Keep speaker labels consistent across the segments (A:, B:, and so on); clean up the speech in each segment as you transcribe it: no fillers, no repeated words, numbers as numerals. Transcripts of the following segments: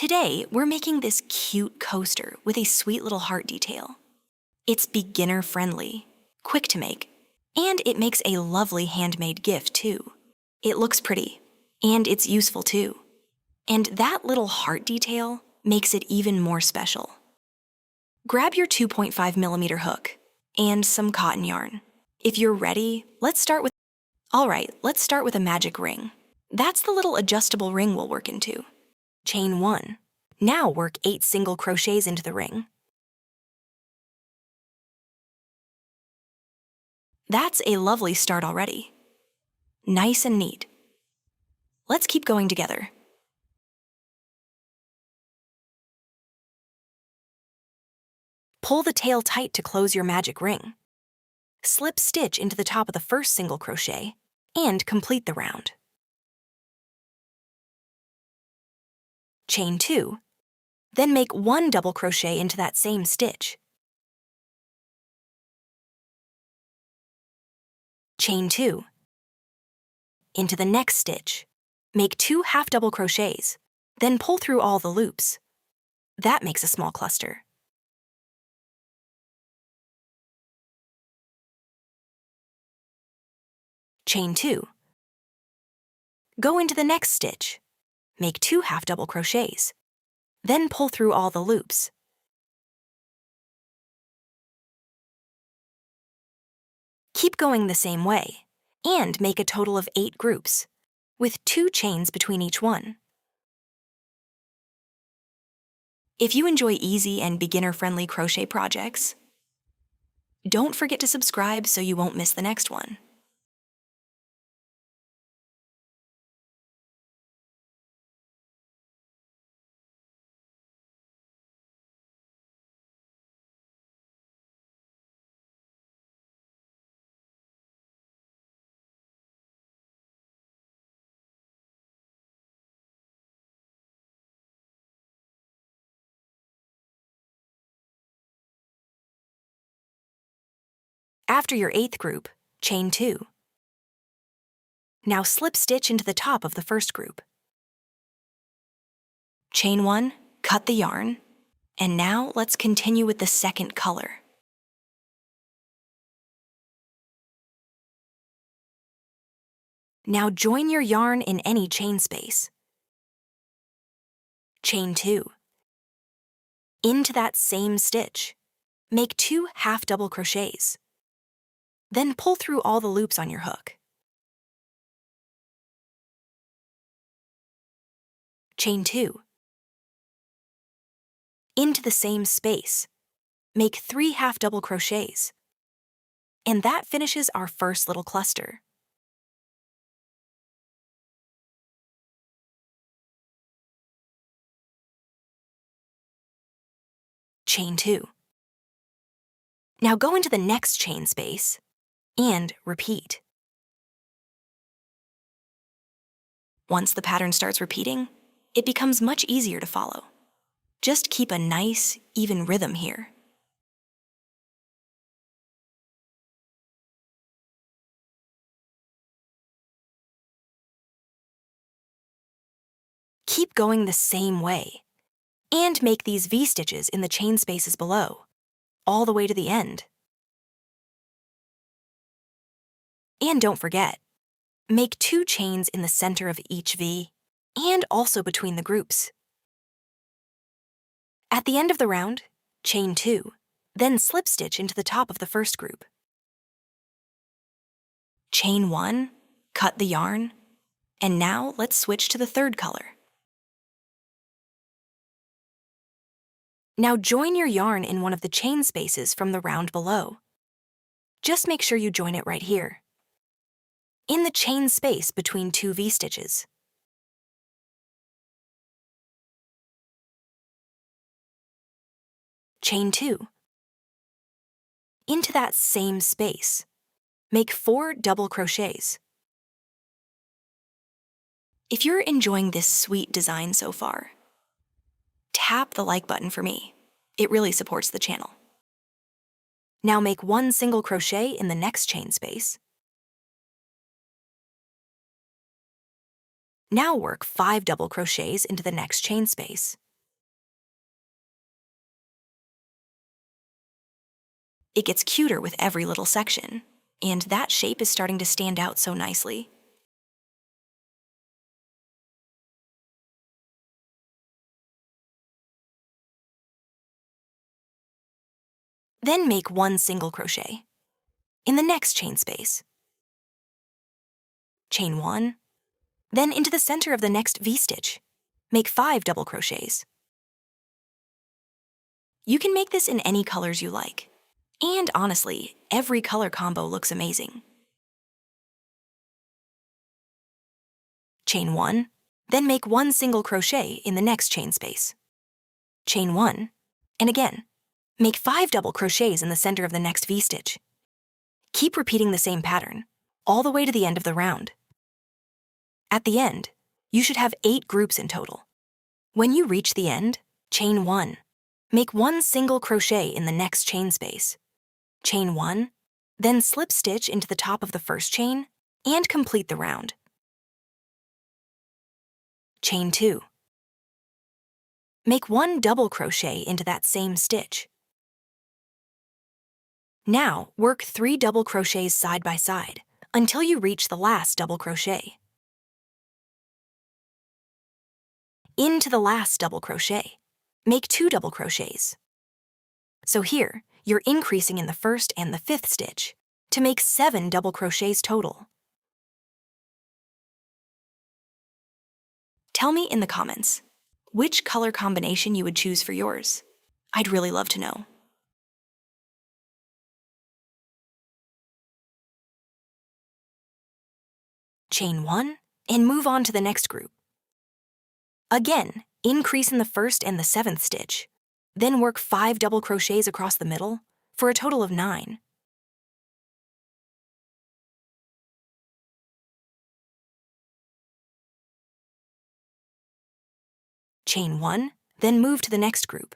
A: Today, we're making this cute coaster with a sweet little heart detail. It's beginner-friendly, quick to make, and it makes a lovely handmade gift too. It looks pretty, and it's useful too. And that little heart detail makes it even more special. Grab your 2.5mm hook and some cotton yarn. If you're ready, let's start with a magic ring. That's the little adjustable ring we'll work into. Chain 1. Now work 8 single crochets into the ring. That's a lovely start already. Nice and neat. Let's keep going together. Pull the tail tight to close your magic ring. Slip stitch into the top of the first single crochet and complete the round. Chain 2, then make 1 double crochet into that same stitch. Chain 2. Into the next stitch, make 2 half double crochets, then pull through all the loops. That makes a small cluster. Chain 2. Go into the next stitch. Make 2 half double crochets, then pull through all the loops. Keep going the same way, and make a total of 8 groups, with 2 chains between each one. If you enjoy easy and beginner-friendly crochet projects, don't forget to subscribe so you won't miss the next one. After your 8th group, chain 2. Now slip stitch into the top of the first group. Chain 1, cut the yarn, and now let's continue with the second color. Now join your yarn in any chain space. Chain 2. Into that same stitch, make 2 half double crochets. Then pull through all the loops on your hook. Chain 2. Into the same space, make 3 half double crochets. And that finishes our first little cluster. Chain 2. Now go into the next chain space and repeat. Once the pattern starts repeating, it becomes much easier to follow. Just keep a nice, even rhythm here. Keep going the same way, and make these V-stitches in the chain spaces below, all the way to the end. And don't forget, make 2 chains in the center of each V, and also between the groups. At the end of the round, chain 2, then slip stitch into the top of the first group. Chain 1, cut the yarn, and now let's switch to the third color. Now join your yarn in one of the chain spaces from the round below. Just make sure you join it right here, in the chain space between 2 V-stitches. Chain 2. Into that same space, make 4 double crochets. If you're enjoying this sweet design so far, tap the like button for me. It really supports the channel. Now make 1 single crochet in the next chain space. Now work 5 double crochets into the next chain space, It gets cuter with every little section, and that shape is starting to stand out so nicely. Then make 1 single crochet in the next chain space. Chain 1, then into the center of the next V-stitch. Make 5 double crochets. You can make this in any colors you like. And honestly, every color combo looks amazing. Chain 1, then make 1 single crochet in the next chain space. Chain 1, and again, make 5 double crochets in the center of the next V-stitch. Keep repeating the same pattern, all the way to the end of the round. At the end, you should have 8 groups in total. When you reach the end, chain 1. Make 1 single crochet in the next chain space. Chain 1, then slip stitch into the top of the first chain and complete the round. Chain 2. Make 1 double crochet into that same stitch. Now, work 3 double crochets side by side until you reach the last double crochet. Into the last double crochet, make 2 double crochets. So here, you're increasing in the first and the 5th stitch to make 7 double crochets total. Tell me in the comments which color combination you would choose for yours. I'd really love to know. Chain 1 and move on to the next group. Again, increase in the 1st and the 7th stitch, then work 5 double crochets across the middle for a total of 9. Chain 1, then move to the next group.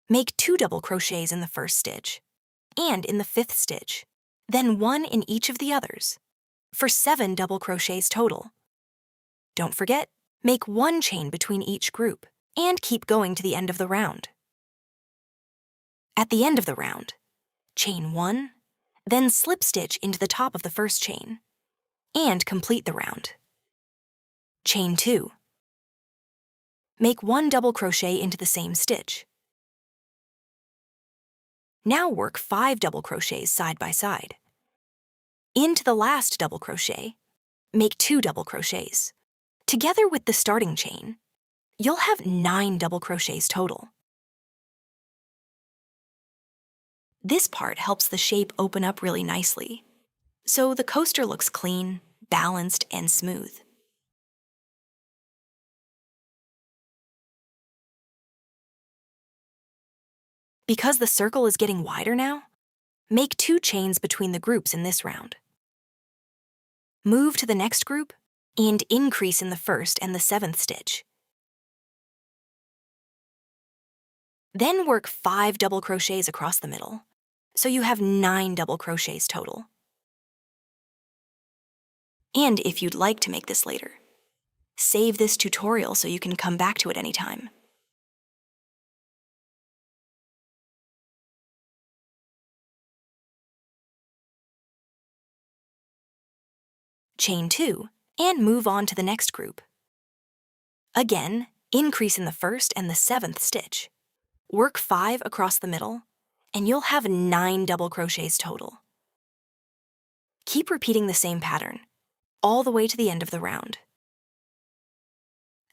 A: Make 2 double crochets in the 1st stitch and in the 5th stitch, then 1 in each of the others for 7 double crochets total. Don't forget, make 1 chain between each group and keep going to the end of the round. At the end of the round, chain 1, then slip stitch into the top of the first chain and complete the round. Chain 2. Make 1 double crochet into the same stitch. Now work 5 double crochets side by side. Into the last double crochet, make 2 double crochets. Together with the starting chain, you'll have 9 double crochets total. This part helps the shape open up really nicely, so the coaster looks clean, balanced, and smooth. Because the circle is getting wider now, make 2 chains between the groups in this round. Move to the next group and increase in the 1st and the 7th stitch. Then work 5 double crochets across the middle, so you have 9 double crochets total. And if you'd like to make this later, save this tutorial so you can come back to it anytime. Chain 2 and move on to the next group. Again, increase in the 1st and the 7th stitch. Work 5 across the middle, and you'll have 9 double crochets total. Keep repeating the same pattern, all the way to the end of the round.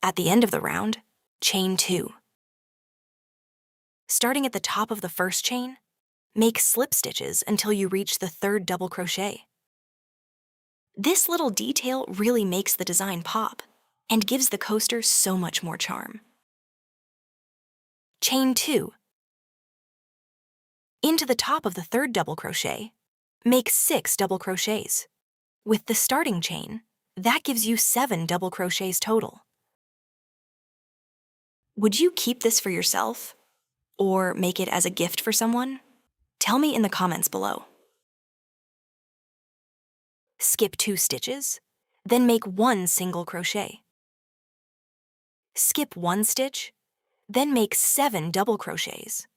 A: At the end of the round, chain 2. Starting at the top of the first chain, make slip stitches until you reach the 3rd double crochet. This little detail really makes the design pop and gives the coaster so much more charm. Chain 2. Into the top of the 3rd double crochet, make 6 double crochets. With the starting chain, that gives you 7 double crochets total. Would you keep this for yourself or make it as a gift for someone? Tell me in the comments below. Skip 2 stitches, then make 1 single crochet. Skip 1 stitch, then make 7 double crochets.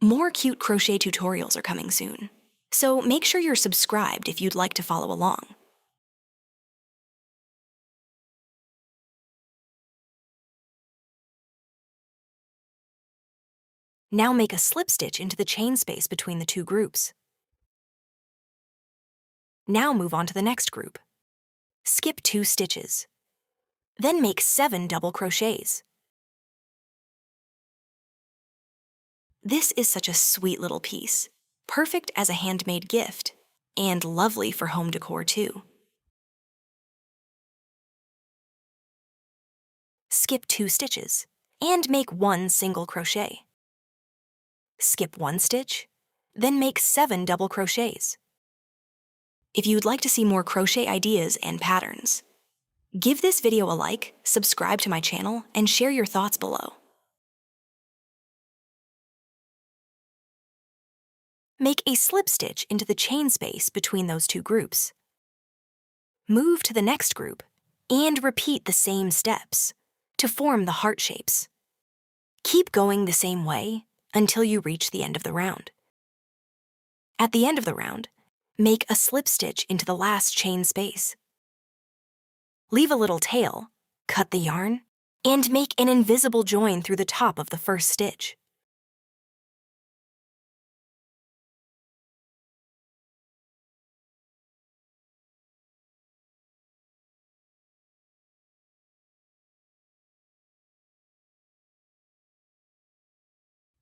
A: More cute crochet tutorials are coming soon, so make sure you're subscribed if you'd like to follow along. Now make a slip stitch into the chain space between the two groups. Now move on to the next group. Skip 2 stitches. Then make 7 double crochets. This is such a sweet little piece, perfect as a handmade gift, and lovely for home decor too. Skip 2 stitches, and make 1 single crochet. Skip 1 stitch, then make 7 double crochets. If you'd like to see more crochet ideas and patterns, give this video a like, subscribe to my channel, and share your thoughts below. Make a slip stitch into the chain space between those two groups. Move to the next group and repeat the same steps to form the heart shapes. Keep going the same way until you reach the end of the round. At the end of the round, make a slip stitch into the last chain space. Leave a little tail, cut the yarn, and make an invisible join through the top of the first stitch.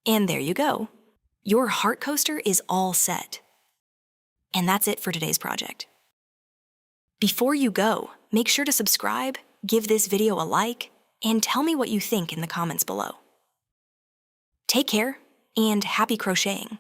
A: And there you go. Your heart coaster is all set. And that's it for today's project. Before you go, make sure to subscribe, give this video a like, and tell me what you think in the comments below. Take care, and happy crocheting!